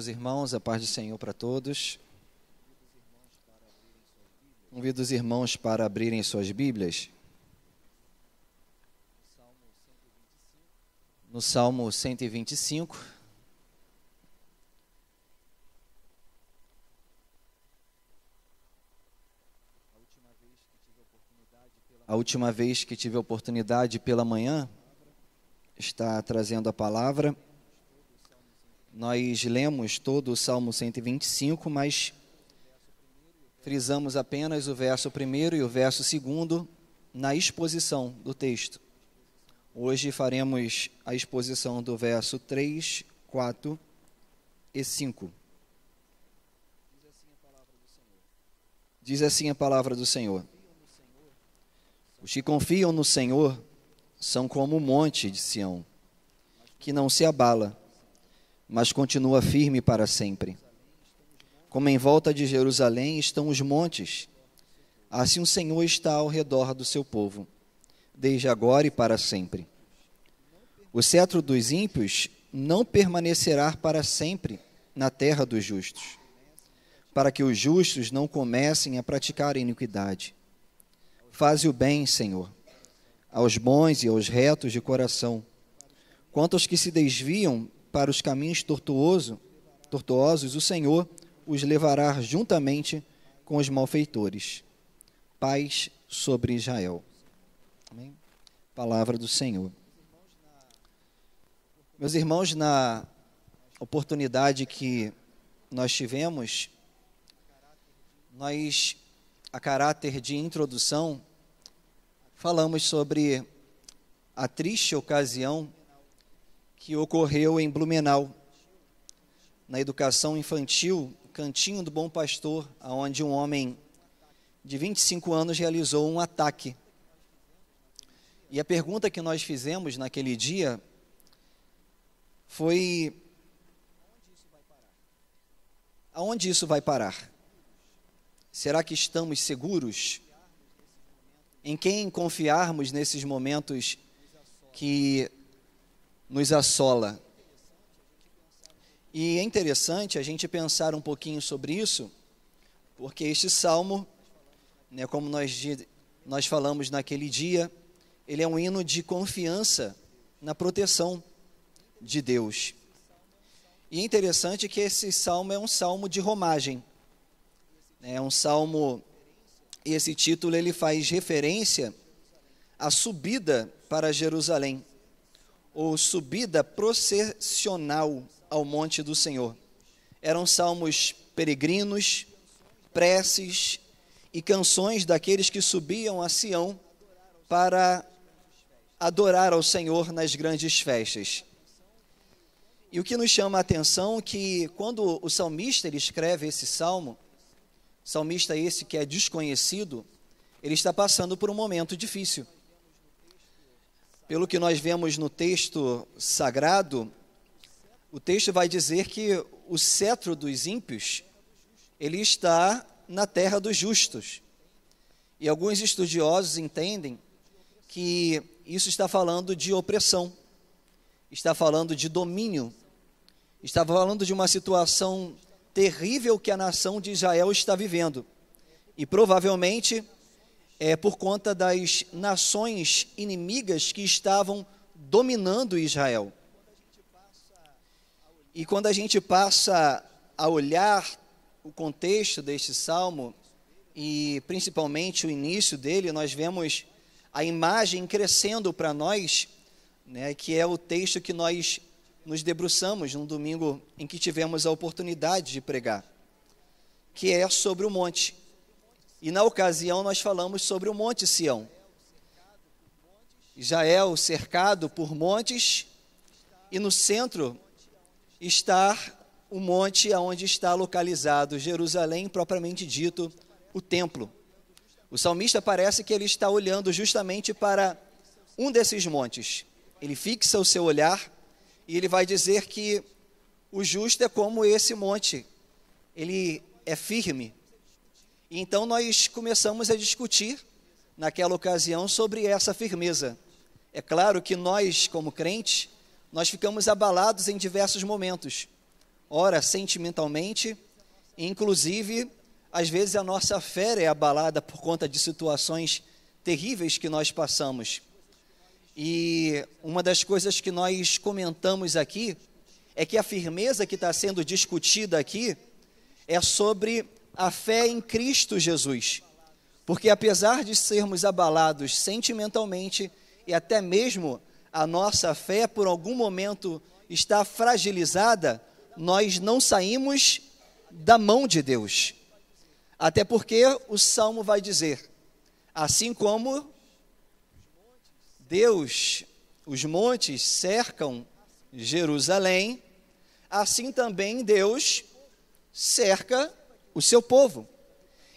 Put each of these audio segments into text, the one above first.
meus irmãos, a paz do Senhor para todos. Convido os irmãos para abrirem suas Bíblias. No Salmo 125. A última vez que tive a oportunidade pela manhã, está trazendo a palavra. Nós lemos todo o Salmo 125, mas frisamos apenas o verso 1º e o verso 2º na exposição do texto. Hoje faremos a exposição do verso 3, 4 e 5. Diz assim a palavra do Senhor. Os que confiam no Senhor são como o monte de Sião, que não se abala, mas continua firme para sempre. Como em volta de Jerusalém estão os montes, assim o Senhor está ao redor do seu povo, desde agora e para sempre. O cetro dos ímpios não permanecerá para sempre na terra dos justos, para que os justos não comecem a praticar iniquidade. Faze o bem, Senhor, aos bons e aos retos de coração. Quanto aos que se desviam para os caminhos tortuosos, o Senhor os levará juntamente com os malfeitores. Paz sobre Israel. Amém? Palavra do Senhor. Meus irmãos, na oportunidade que nós tivemos, a caráter de introdução, falamos sobre a triste ocasião que ocorreu em Blumenau, na educação infantil, Cantinho do Bom Pastor, onde um homem de 25 anos realizou um ataque. E a pergunta que nós fizemos naquele dia foi: aonde isso vai parar? Será que estamos seguros? Em quem confiarmos nesses momentos que nos assola? E é interessante a gente pensar um pouquinho sobre isso, porque este salmo, como nós falamos naquele dia, ele é um hino de confiança na proteção de Deus. E é interessante que esse salmo é um salmo de romagem. É um salmo, e esse título ele faz referência à subida para Jerusalém, ou subida processional ao monte do Senhor. Eram salmos peregrinos, preces e canções daqueles que subiam a Sião para adorar ao Senhor nas grandes festas. E o que nos chama a atenção é que quando o salmista ele escreve esse salmo, salmista esse que é desconhecido, ele está passando por um momento difícil. Pelo que nós vemos no texto sagrado, o texto vai dizer que o cetro dos ímpios, ele está na terra dos justos. E alguns estudiosos entendem que isso está falando de opressão, está falando de domínio, está falando de uma situação terrível que a nação de Israel está vivendo. E provavelmente é por conta das nações inimigas que estavam dominando Israel. E quando a gente passa a olhar o contexto deste salmo, e principalmente o início dele, nós vemos a imagem crescendo para nós, que é o texto que nós nos debruçamos num domingo em que tivemos a oportunidade de pregar, que é sobre o monte. E na ocasião nós falamos sobre o monte Sião. Israel cercado por montes, e no centro está o monte onde está localizado Jerusalém, propriamente dito, o templo. O salmista parece que ele está olhando justamente para um desses montes. Ele fixa o seu olhar e ele vai dizer que o justo é como esse monte, ele é firme. E então nós começamos a discutir naquela ocasião sobre essa firmeza. É claro que nós, como crentes, nós ficamos abalados em diversos momentos, ora sentimentalmente, inclusive, às vezes a nossa fé é abalada por conta de situações terríveis que nós passamos. E uma das coisas que nós comentamos aqui é que a firmeza que está sendo discutida aqui é sobre a fé em Cristo Jesus. Porque apesar de sermos abalados sentimentalmente e até mesmo a nossa fé por algum momento está fragilizada, nós não saímos da mão de Deus. Até porque o Salmo vai dizer, assim como Deus, os montes cercam Jerusalém, assim também Deus cerca o seu povo.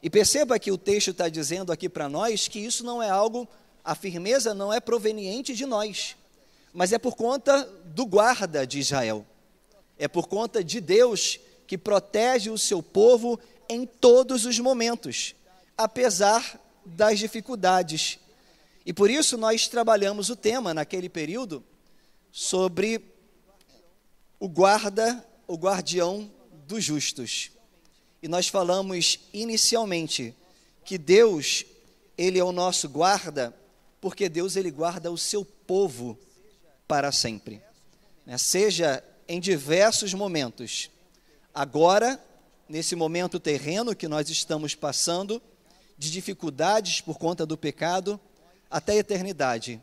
E perceba que o texto está dizendo aqui para nós que isso não é algo, a firmeza não é proveniente de nós, mas é por conta do guarda de Israel. É por conta de Deus que protege o seu povo em todos os momentos, apesar das dificuldades. E por isso nós trabalhamos o tema naquele período sobre o guardião dos justos. E nós falamos inicialmente que Deus, Ele é o nosso guarda, porque Deus, Ele guarda o seu povo para sempre. Seja em diversos momentos. Agora, nesse momento terreno que nós estamos passando, de dificuldades por conta do pecado, até a eternidade,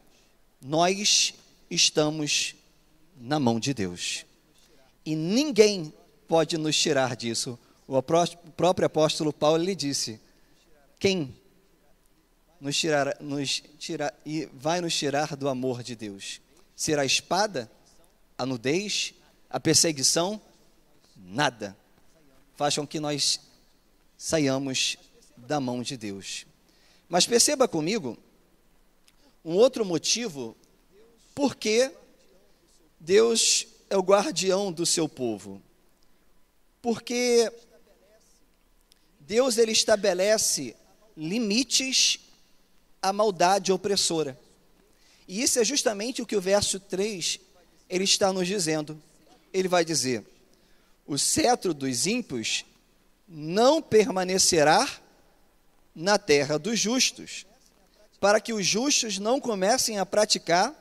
nós estamos na mão de Deus. E ninguém pode nos tirar disso. O próprio apóstolo Paulo lhe disse, quem vai nos tirar do amor de Deus? Será a espada, a nudez, a perseguição? Nada. Faz com que nós saiamos da mão de Deus. Mas perceba comigo, um outro motivo, porque Deus é o guardião do seu povo. Porque Deus, Ele estabelece limites à maldade opressora. E isso é justamente o que o verso 3, ele está nos dizendo. Ele vai dizer, o cetro dos ímpios não permanecerá na terra dos justos, para que os justos não comecem a praticar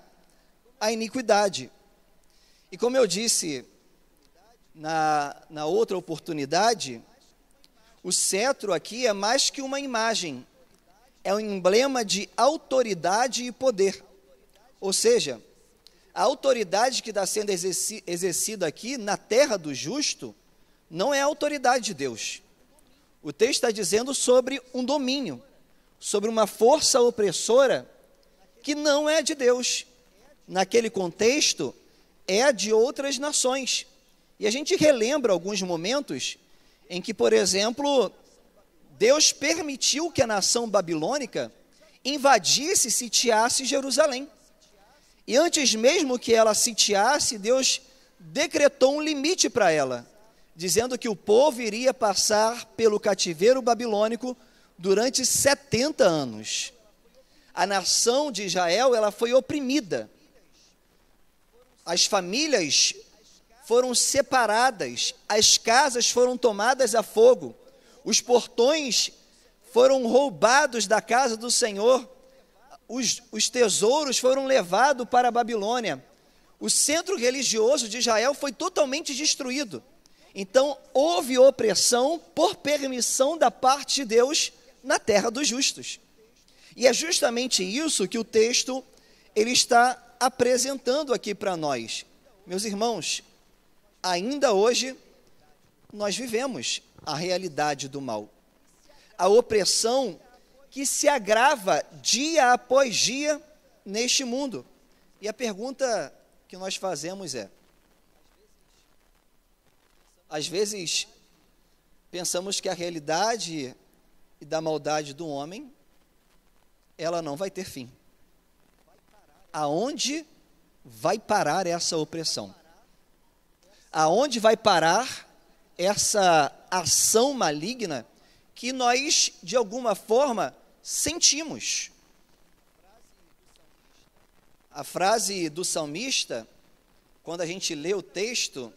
a iniquidade. E como eu disse na outra oportunidade, o cetro aqui é mais que uma imagem, é um emblema de autoridade e poder. Ou seja, a autoridade que está sendo exercida aqui na terra do justo não é a autoridade de Deus. O texto está dizendo sobre um domínio, sobre uma força opressora que não é de Deus. Naquele contexto, é de outras nações. E a gente relembra alguns momentos em que, por exemplo, Deus permitiu que a nação babilônica invadisse e sitiasse Jerusalém. E antes mesmo que ela sitiasse, Deus decretou um limite para ela, dizendo que o povo iria passar pelo cativeiro babilônico durante 70 anos. A nação de Israel, ela foi oprimida. As famílias foram separadas, as casas foram tomadas a fogo, os portões foram roubados da casa do Senhor, os tesouros foram levados para a Babilônia, o centro religioso de Israel foi totalmente destruído. Então, houve opressão por permissão da parte de Deus na terra dos justos. E é justamente isso que o texto ele está apresentando aqui para nós. Meus irmãos, ainda hoje nós vivemos a realidade do mal. A opressão que se agrava dia após dia neste mundo. E a pergunta que nós fazemos é, às vezes pensamos que a realidade e da maldade do homem, ela não vai ter fim. Aonde vai parar essa opressão? Aonde vai parar essa ação maligna que nós, de alguma forma, sentimos? A frase do salmista, quando a gente lê o texto,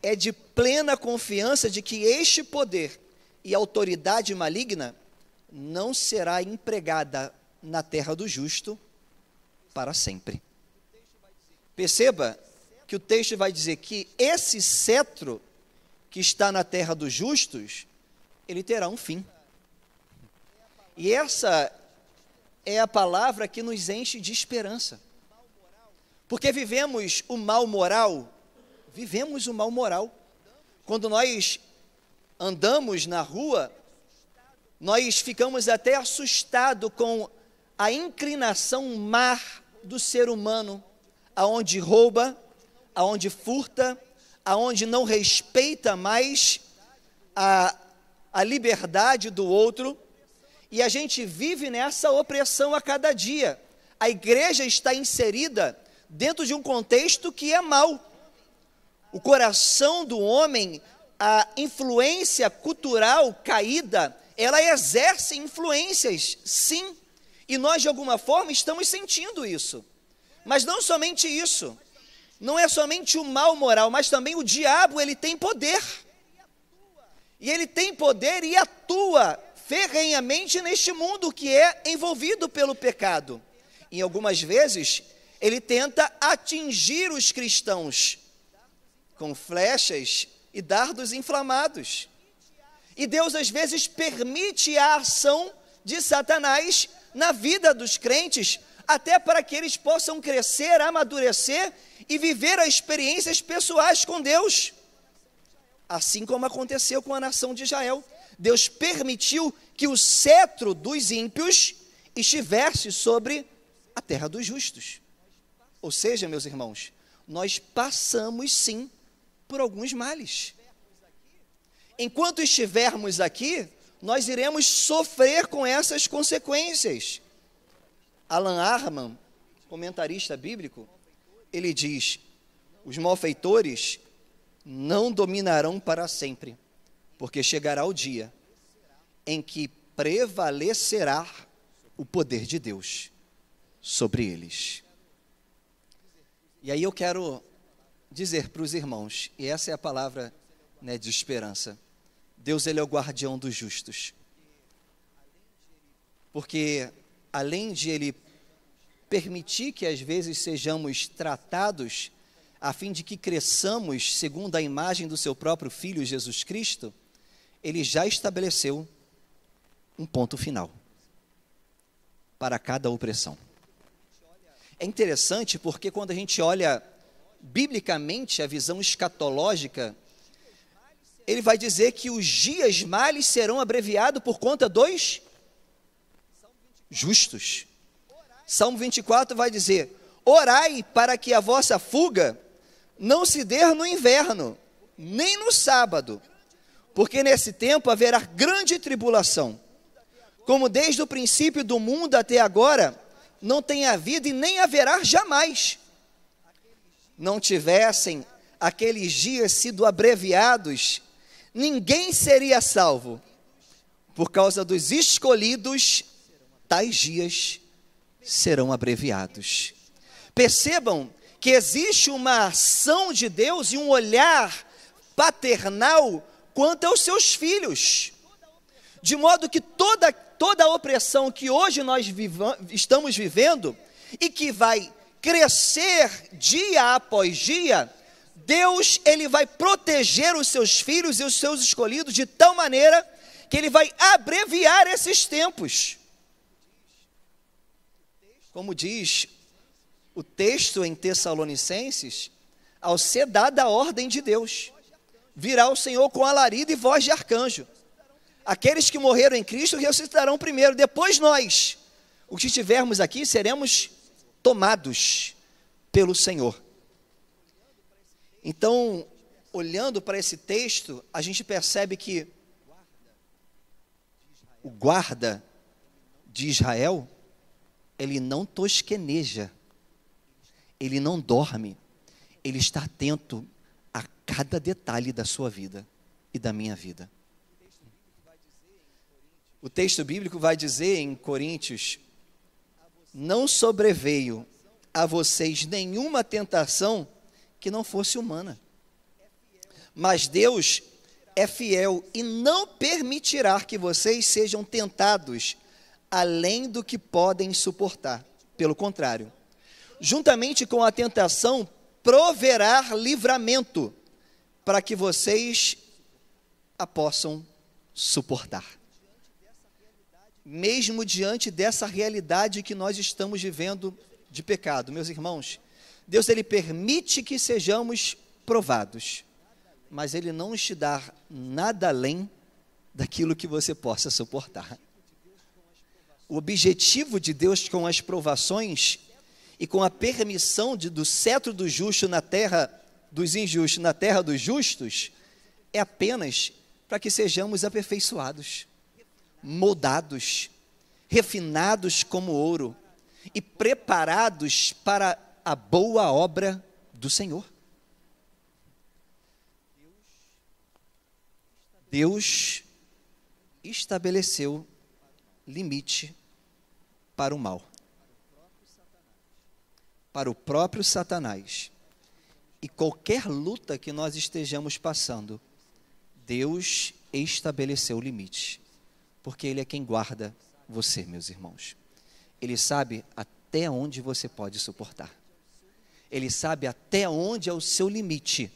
é de plena confiança de que este poder e autoridade maligna não será empregada na terra do justo para sempre. Perceba que o texto vai dizer que esse cetro que está na terra dos justos, ele terá um fim. E essa é a palavra que nos enche de esperança. Porque vivemos o mal moral, Quando nós andamos na rua, nós ficamos até assustados com a inclinação má do ser humano, aonde rouba, aonde furta, aonde não respeita mais a liberdade do outro, e a gente vive nessa opressão a cada dia. A igreja está inserida dentro de um contexto que é mau. O coração do homem, a influência cultural caída, ela exerce influências, sim, e nós de alguma forma estamos sentindo isso. Mas não somente isso, não é somente o mal moral, mas também o diabo, ele tem poder. E ele tem poder e atua ferrenhamente neste mundo que é envolvido pelo pecado. E algumas vezes, ele tenta atingir os cristãos com flechas e dardos inflamados. E Deus às vezes permite a ação de Satanás na vida dos crentes, até para que eles possam crescer, amadurecer e viver as experiências pessoais com Deus. Assim como aconteceu com a nação de Israel. Deus permitiu que o cetro dos ímpios estivesse sobre a terra dos justos. Ou seja, meus irmãos, nós passamos sim por alguns males. Enquanto estivermos aqui, nós iremos sofrer com essas consequências. Alan Arman, comentarista bíblico, ele diz: os malfeitores não dominarão para sempre, porque chegará o dia em que prevalecerá o poder de Deus sobre eles. E aí eu quero dizer para os irmãos, e essa é a palavra, de esperança: Deus, ele é o guardião dos justos. Porque além de ele permitir que às vezes sejamos tratados a fim de que cresçamos segundo a imagem do seu próprio Filho Jesus Cristo, ele já estabeleceu um ponto final para cada opressão. É interessante porque quando a gente olha biblicamente a visão escatológica, ele vai dizer que os dias males serão abreviados por conta dos justos. Salmo 24 vai dizer: orai para que a vossa fuga não se dê no inverno, nem no sábado, porque nesse tempo haverá grande tribulação, como desde o princípio do mundo até agora não tem havido e nem haverá jamais. Não tivessem aqueles dias sido abreviados, ninguém seria salvo. Por causa dos escolhidos, tais dias serão abreviados. Percebam que existe uma ação de Deus e um olhar paternal quanto aos seus filhos, de modo que toda a opressão que hoje nós estamos vivendo e que vai crescer dia após dia, Deus, ele vai proteger os seus filhos e os seus escolhidos de tal maneira que ele vai abreviar esses tempos. Como diz o texto em Tessalonicenses, ao ser dada a ordem de Deus, virá o Senhor com alarido e voz de arcanjo. Aqueles que morreram em Cristo ressuscitarão primeiro, depois nós, os que estivermos aqui, seremos tomados pelo Senhor. Então, olhando para esse texto, a gente percebe que o guarda de Israel, ele não tosqueneja, ele não dorme, ele está atento a cada detalhe da sua vida e da minha vida. O texto bíblico vai dizer em Coríntios: não sobreveio a vocês nenhuma tentação que não fosse humana, Mas Deus é fiel e não permitirá que vocês sejam tentados além do que podem suportar. Pelo contrário, juntamente com a tentação, proverá livramento para que vocês a possam suportar. Mesmo diante dessa realidade que nós estamos vivendo de pecado, meus irmãos, Deus ele permite que sejamos provados, mas ele não te dá nada além daquilo que você possa suportar. O objetivo de Deus com as provações e com a permissão do cetro do justo na terra dos injustos, na terra dos justos, é apenas para que sejamos aperfeiçoados, moldados, refinados como ouro e preparados para a boa obra do Senhor. Deus estabeleceu limite para o mal, para o próprio Satanás. E qualquer luta que nós estejamos passando, Deus estabeleceu limite, porque Ele é quem guarda você, meus irmãos. Ele sabe até onde você pode suportar. Ele sabe até onde é o seu limite.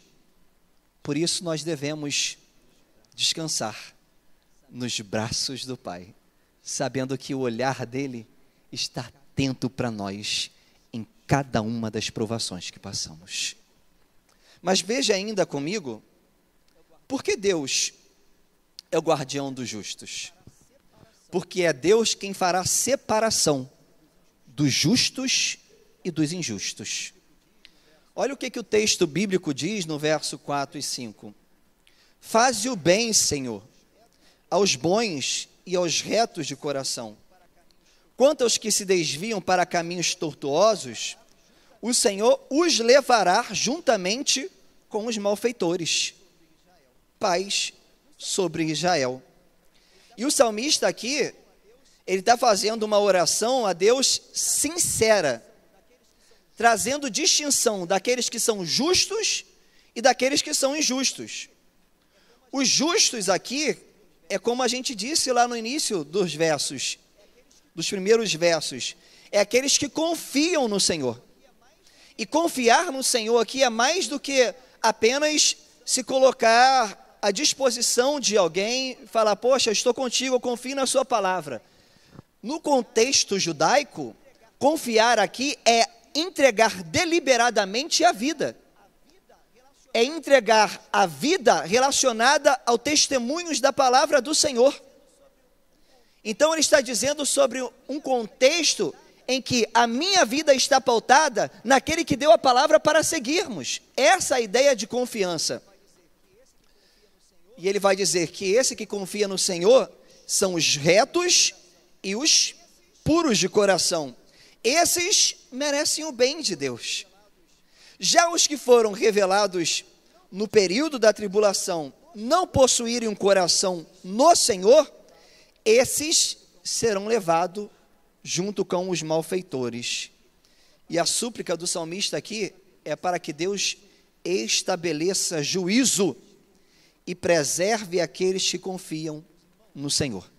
Por isso nós devemos descansar nos braços do Pai, sabendo que o olhar dele está atento para nós em cada uma das provações que passamos. Mas veja ainda comigo, por que Deus é o guardião dos justos? Porque é Deus quem fará separação dos justos e dos injustos. Olha o que o texto bíblico diz no verso 4 e 5. Faze o bem, Senhor, aos bons e aos retos de coração. Quanto aos que se desviam para caminhos tortuosos, o Senhor os levará juntamente com os malfeitores. Paz sobre Israel. E o salmista aqui, ele está fazendo uma oração a Deus sincera, trazendo distinção daqueles que são justos e daqueles que são injustos. Os justos aqui, é como a gente disse lá no início dos versos, dos primeiros versos, é aqueles que confiam no Senhor. E confiar no Senhor aqui é mais do que apenas se colocar à disposição de alguém, falar, poxa, estou contigo, eu confio na sua palavra. No contexto judaico, confiar aqui é entregar deliberadamente a vida. É entregar a vida relacionada ao testemunhos da palavra do Senhor. Então ele está dizendo sobre um contexto em que a minha vida está pautada naquele que deu a palavra para seguirmos. Essa é a ideia de confiança. E ele vai dizer que esse que confia no Senhor são os retos e os puros de coração. Esses merecem o bem de Deus. Já os que foram revelados no período da tribulação, não possuírem um coração no Senhor, esses serão levados junto com os malfeitores. E a súplica do salmista aqui é para que Deus estabeleça juízo e preserve aqueles que confiam no Senhor.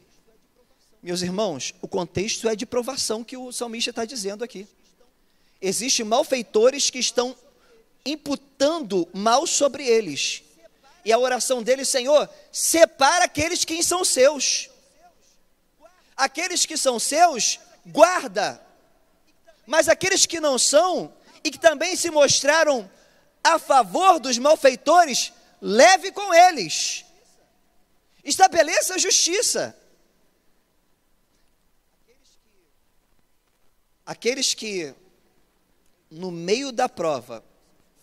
Meus irmãos, o contexto é de provação que o salmista está dizendo aqui. Existem malfeitores que estão imputando mal sobre eles. E a oração dele, Senhor, separa aqueles que são seus. Aqueles que são seus, guarda. Mas aqueles que não são, e que também se mostraram a favor dos malfeitores, leve com eles. Estabeleça a justiça. Aqueles que, no meio da prova,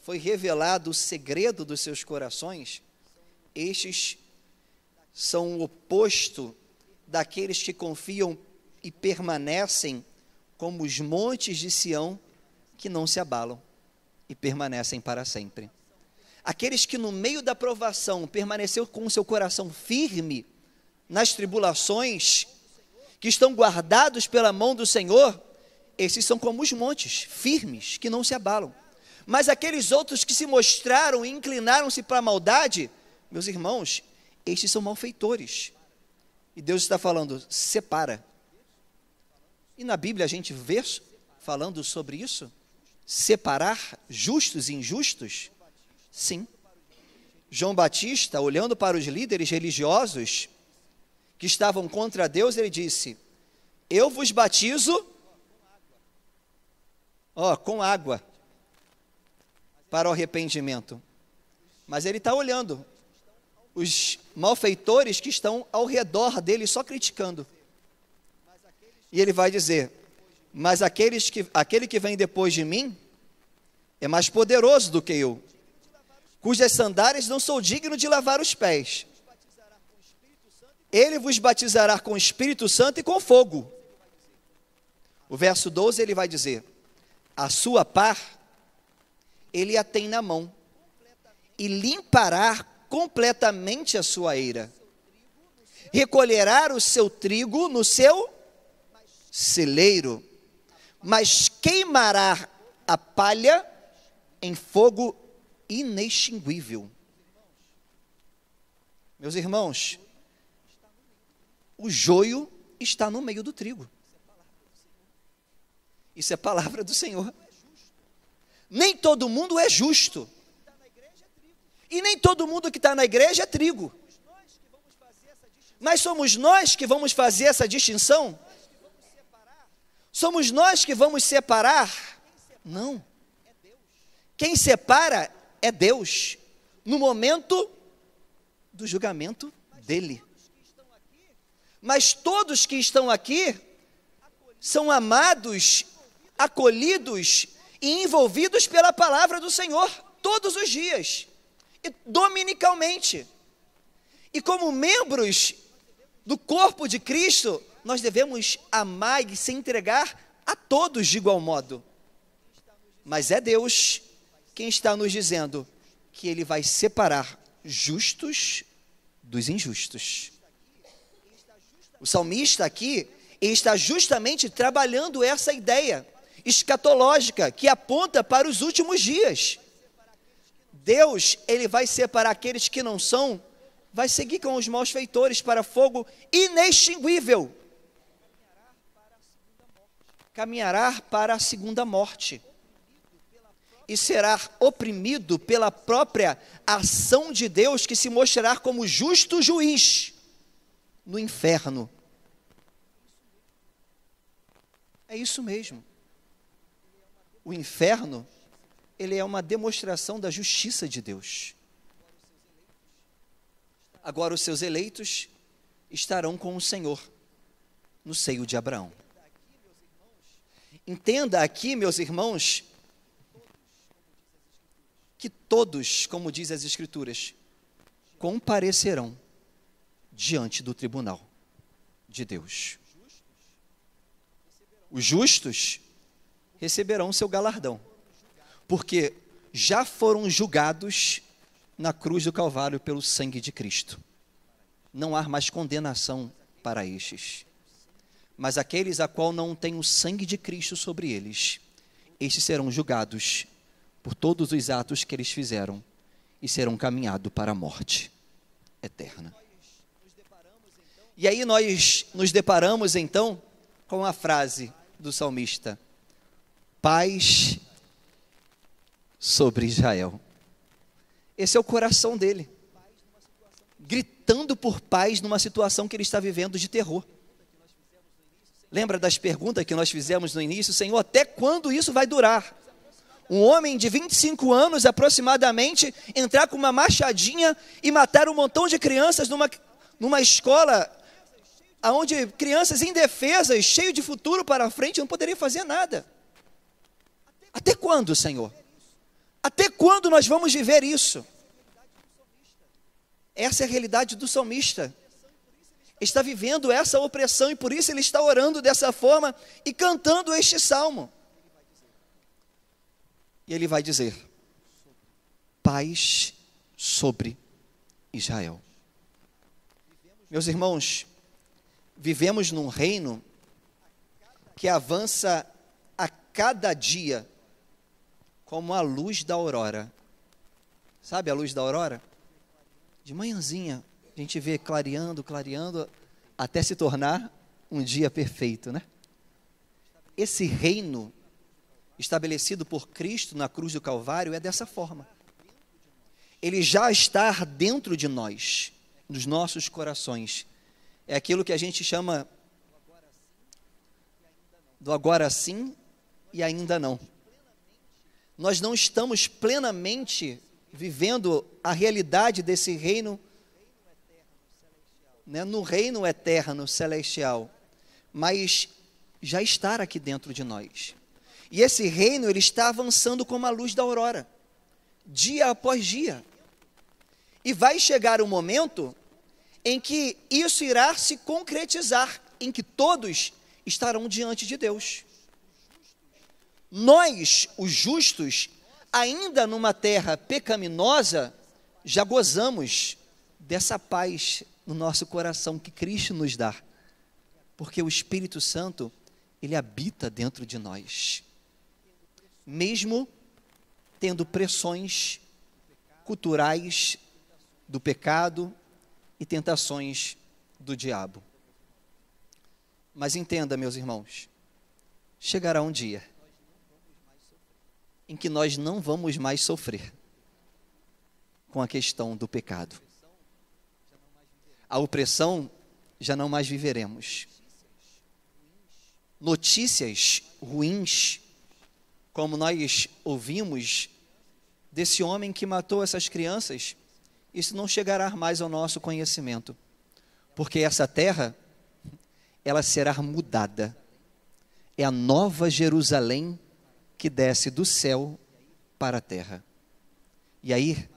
foi revelado o segredo dos seus corações, estes são o oposto daqueles que confiam e permanecem como os montes de Sião, que não se abalam e permanecem para sempre. Aqueles que no meio da provação permaneceu com o seu coração firme nas tribulações, que estão guardados pela mão do Senhor, esses são como os montes, firmes, que não se abalam. Mas aqueles outros que se mostraram e inclinaram-se para a maldade, meus irmãos, estes são malfeitores. E Deus está falando, separa. E na Bíblia a gente vê falando sobre isso? Separar justos e injustos? Sim. João Batista, olhando para os líderes religiosos que estavam contra Deus, ele disse, eu vos batizo com água para o arrependimento. Mas ele está olhando os malfeitores que estão ao redor dele só criticando. E ele vai dizer, mas aquele que vem depois de mim é mais poderoso do que eu, cujas sandálias não sou digno de lavar os pés. Ele vos batizará com o Espírito Santo e com fogo. O verso 12 ele vai dizer, a sua pá ele a tem na mão, e limpará completamente a sua eira. Recolherá o seu trigo no seu celeiro, mas queimará a palha em fogo inextinguível. Meus irmãos, o joio está no meio do trigo. Isso é palavra do Senhor. Nem todo mundo é justo. E nem todo mundo que está na igreja é trigo. Mas somos nós que vamos fazer essa distinção? Somos nós que vamos separar? Não. Quem separa é Deus, no momento do julgamento dele. Mas todos que estão aqui são amados, acolhidos e envolvidos pela palavra do Senhor, todos os dias, e dominicalmente. E como membros do corpo de Cristo, nós devemos amar e se entregar a todos de igual modo. Mas é Deus quem está nos dizendo que Ele vai separar justos dos injustos. O salmista aqui, ele está justamente trabalhando essa ideia escatológica que aponta para os últimos dias. Deus, ele vai separar aqueles que não são, vai seguir com os malfeitores para fogo inextinguível. Caminhará para a segunda morte. E será oprimido pela própria ação de Deus, que se mostrará como justo juiz no inferno. É isso mesmo. O inferno, ele é uma demonstração da justiça de Deus. Agora os seus eleitos estarão com o Senhor no seio de Abraão. Entenda aqui, meus irmãos, que todos, como diz as Escrituras, comparecerão diante do tribunal de Deus. Os justos receberão seu galardão, porque já foram julgados na cruz do Calvário pelo sangue de Cristo. Não há mais condenação para estes. Mas aqueles a qual não tem o sangue de Cristo sobre eles, estes serão julgados por todos os atos que eles fizeram e serão caminhados para a morte eterna. E aí nós nos deparamos então com a frase do salmista: paz sobre Israel. Esse é o coração dele, gritando por paz numa situação que ele está vivendo de terror. Lembra das perguntas que nós fizemos no início? Senhor, até quando isso vai durar? Um homem de 25 anos aproximadamente entrar com uma machadinha e matar um montão de crianças numa escola onde crianças indefesas, cheias de futuro para frente, não poderiam fazer nada. Até quando, Senhor? Até quando nós vamos viver isso? Essa é a realidade do salmista. Está vivendo essa opressão e por isso ele está orando dessa forma e cantando este salmo. E ele vai dizer: paz sobre Israel. Meus irmãos, vivemos num reino que avança a cada dia como a luz da aurora. Sabe a luz da aurora? De manhãzinha, a gente vê clareando, clareando, até se tornar um dia perfeito, né? Esse reino estabelecido por Cristo na cruz do Calvário é dessa forma. Ele já está dentro de nós, nos nossos corações. É aquilo que a gente chama do agora sim e ainda não. Nós não estamos plenamente vivendo a realidade desse reino, né, no reino eterno celestial, mas já está aqui dentro de nós. E esse reino, ele está avançando como a luz da aurora, dia após dia. E vai chegar um momento em que isso irá se concretizar, em que todos estarão diante de Deus. Nós, os justos, ainda numa terra pecaminosa, já gozamos dessa paz no nosso coração que Cristo nos dá, porque o Espírito Santo, ele habita dentro de nós, mesmo tendo pressões culturais do pecado e tentações do diabo. Mas entenda, meus irmãos, chegará um dia em que nós não vamos mais sofrer com a questão do pecado. A opressão já não mais viveremos. Notícias ruins, como nós ouvimos desse homem que matou essas crianças, isso não chegará mais ao nosso conhecimento, porque essa terra, ela será mudada. É a nova Jerusalém que desce do céu para a terra. E aí,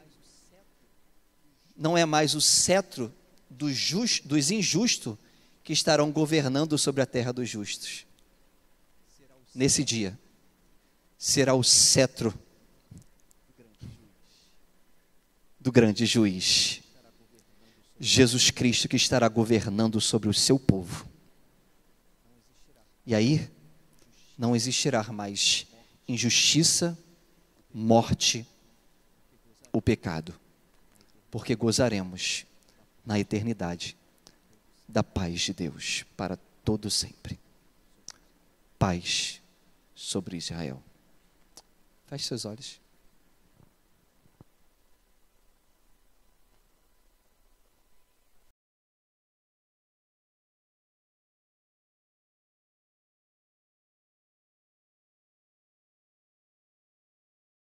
não é mais o cetro dos injustos que estarão governando sobre a terra dos justos. Nesse dia, será o cetro do grande juiz, Jesus Cristo, que estará governando sobre o seu povo. E aí, não existirá mais injustiça, morte, o pecado, porque gozaremos na eternidade da paz de Deus para todo sempre. Paz sobre Israel. Feche seus olhos.